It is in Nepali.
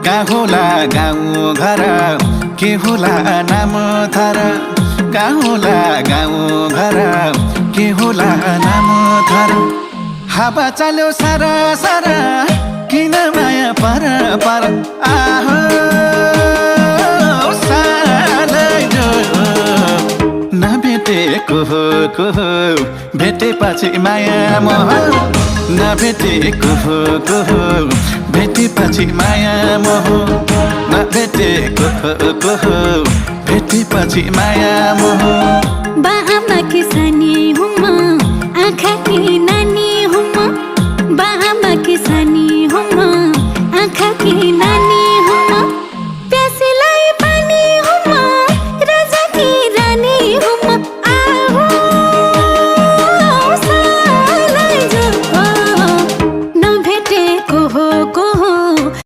कहाँ होला गाउँ घर के होला नाम थर कहाँ होला गाउँ घर के होला नाम थर हावा चल्यो सारा सारा किन माया पर पर आहो सालैजो नभेटेको को भेटेपछि माया मोह नभेटेको को भेटेपछि माया मोह नभेटेको को भेटेपछि माया मोह बा आमा किसानी